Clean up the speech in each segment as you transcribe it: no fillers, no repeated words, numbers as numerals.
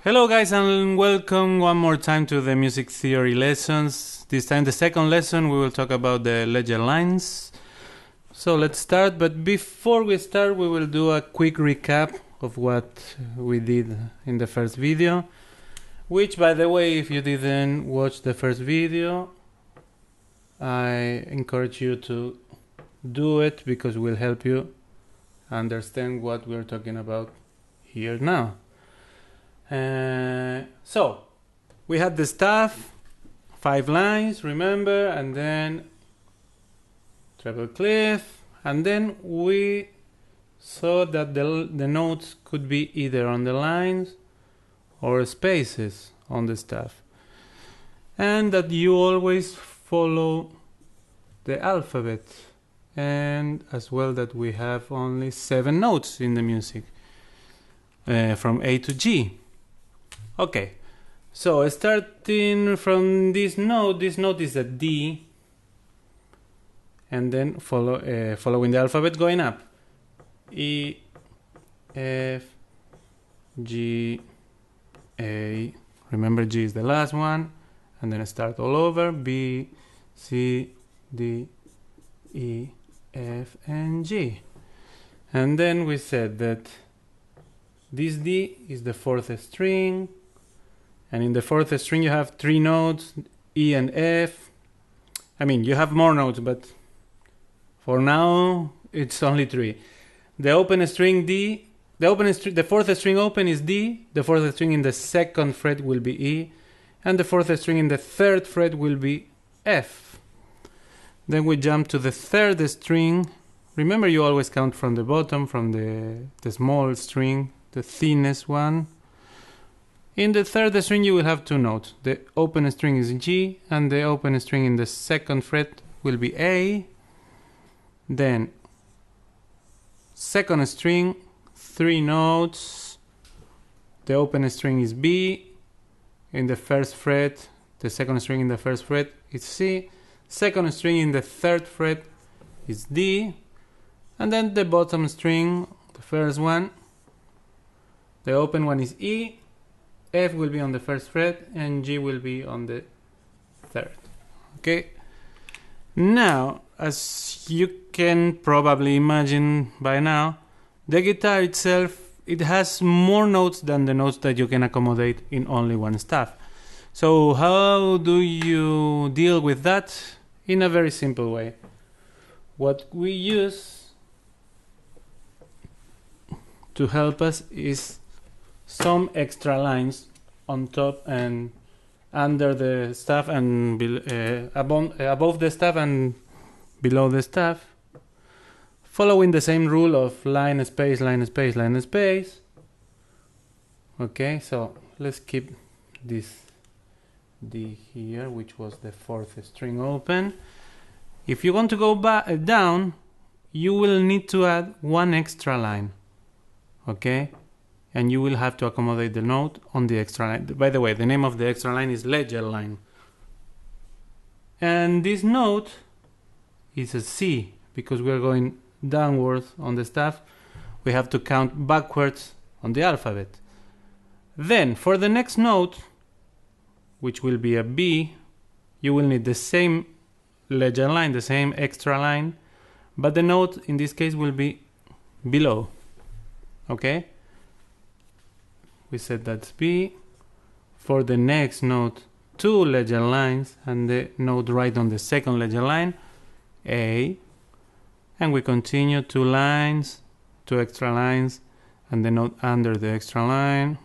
Hello guys and welcome one more time to the music theory lessons. This time the second lesson we will talk about the ledger lines. So let's start, but before we start we will do a quick recap of what we did in the first video. Which, by the way, if you didn't watch the first video, I encourage you to do it because it will help you understand what we're talking about here now. So we had the staff, 5 lines, remember, and then treble clef, and then we saw that the notes could be either on the lines or spaces on the staff, and that you always follow the alphabet, and as well that we have only 7 notes in the music from A to G. Okay, so starting from this note is a D, and then following the alphabet going up. E, F, G, A, remember G is the last one, and then start all over, B, C, D, E, F, and G. And then we said that this D is the 4th string, and in the 4th string you have 3 notes, E and F. I mean, you have more notes, but for now it's only 3. The open string D, the 4th string open is D, the 4th string in the 2nd fret will be E, and the 4th string in the 3rd fret will be F. Then we jump to the 3rd string. Remember, you always count from the bottom, from the small string, the thinnest one. In the 3rd string you will have 2 notes. The open string is G, and the open string in the 2nd fret will be A. Then 2nd string, 3 notes. The open string is B. In the 1st fret, the 2nd string in the 1st fret is C. 2nd string in the 3rd fret is D. And then the bottom string, the first one, the open one is E. F will be on the 1st fret and G will be on the 3rd. Okay. Now, as you can probably imagine by now, the guitar itself, it has more notes than the notes that you can accommodate in only one staff. So how do you deal with that? In a very simple way. What we use to help us is some extra lines on top and under the staff and above the staff and below the staff, following the same rule of line, space, line, space, line, space. Okay, so let's keep this D here, which was the 4th string open. If you want to go back down, you will need to add 1 extra line. Okay, and you will have to accommodate the note on the extra line. By the way, the name of the extra line is ledger line. And this note is a C, because we are going downwards on the staff. We have to count backwards on the alphabet. Then, for the next note, which will be a B, you will need the same ledger line, the same extra line, but the note in this case will be below. Okay? We said that's B. For the next note, 2 ledger lines, and the note right on the 2nd ledger line, A. And we continue 2 lines, 2 extra lines, and the note under the extra line,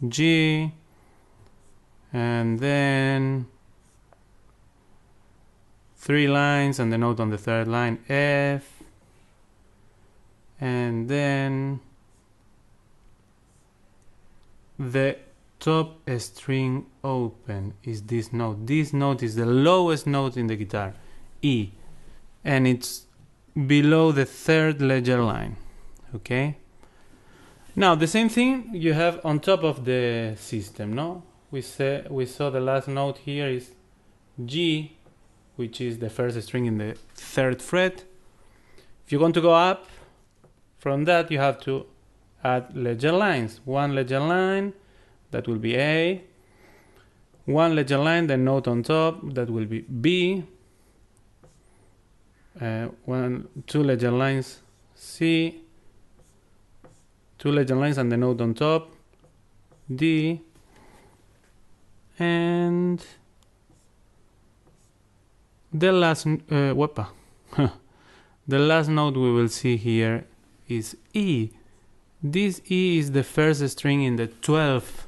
G. And then 3 lines, and the note on the 3rd line, F. And then the top string open is this note. This note is the lowest note in the guitar, E, and it's below the 3rd ledger line. Okay. Now the same thing you have on top of the system, no? We saw the last note here is G, which is the 1st string in the 3rd fret. If you want to go up from that, you have to add ledger lines. 1 ledger line, that will be A. One legend line, then note on top, that will be B. Two legend lines, C. Two legend lines and the note on top, D. And the last the last note we will see here is E. This E is the first string in the 12th,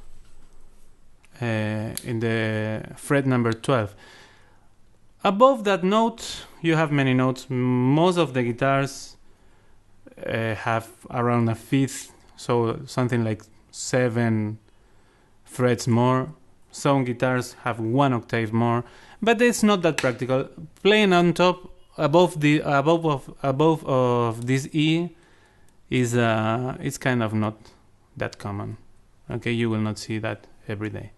in the fret number 12. Above that note, you have many notes. Most of the guitars have around a fifth, so something like 7 frets more. Some guitars have 1 octave more, but it's not that practical. Playing on top, above of this E is it's kind of not that common. Okay, you will not see that every day.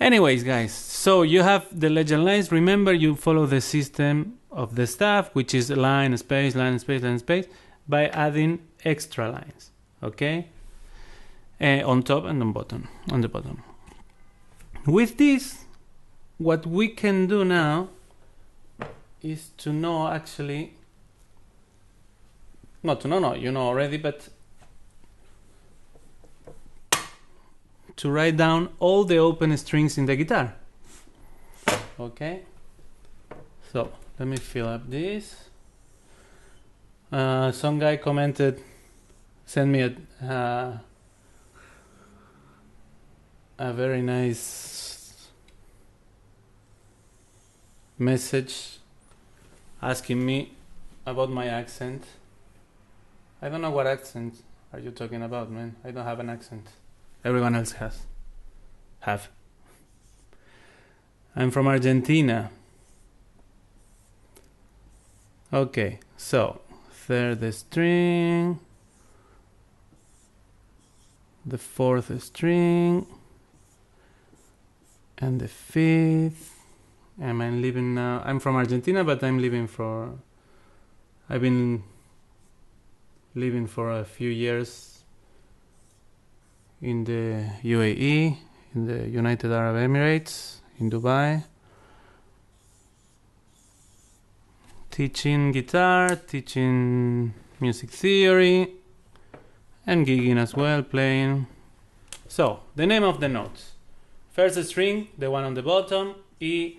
Anyways, guys, so you have the legend lines. Remember, you follow the system of the staff, which is line, space, line, space, line, space, by adding extra lines. Okay, on top and on bottom, on the bottom. With this, what we can do now is to know actually, not to know, no, you know already, but to write down all the open strings in the guitar. Okay, so let me fill up this. Some guy commented, sent me a very nice message asking me about my accent. I don't know what accent are you talking about, man. I don't have an accent. Everyone else have. I'm from Argentina. Okay, so third string, the fourth string, and the fifth. And I'm living now. I'm from Argentina, but I've been living for a few years in the UAE, in the United Arab Emirates, in Dubai, teaching guitar, teaching music theory, and gigging as well, playing. So, the name of the notes. First string, the one on the bottom, E,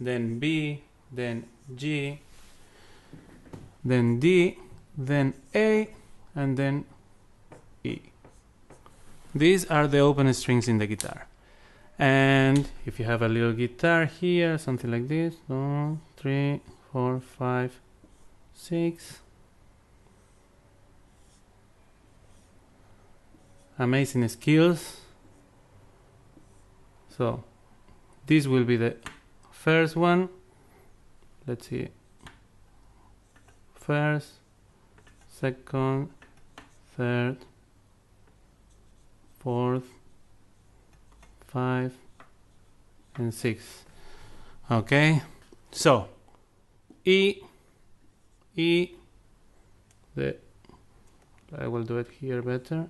then B, then G, then D, then A, and then E. These are the open strings in the guitar. And if you have a little guitar here, something like this, 1, 3, 4, 5, 6. Amazing skills. So this will be the first one. Let's see. First, second, third, fourth, 5, and 6. Okay, so I will do it here better.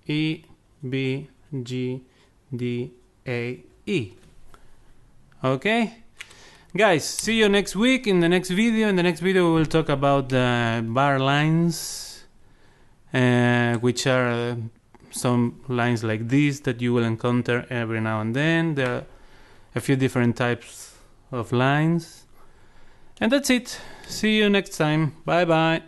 E, B, G, D, A, E. Okay, guys, see you next week in the next video. In the next video we will talk about the bar lines, which are some lines like this that you will encounter every now and then. There are a few different types of lines. And that's it. See you next time. Bye bye.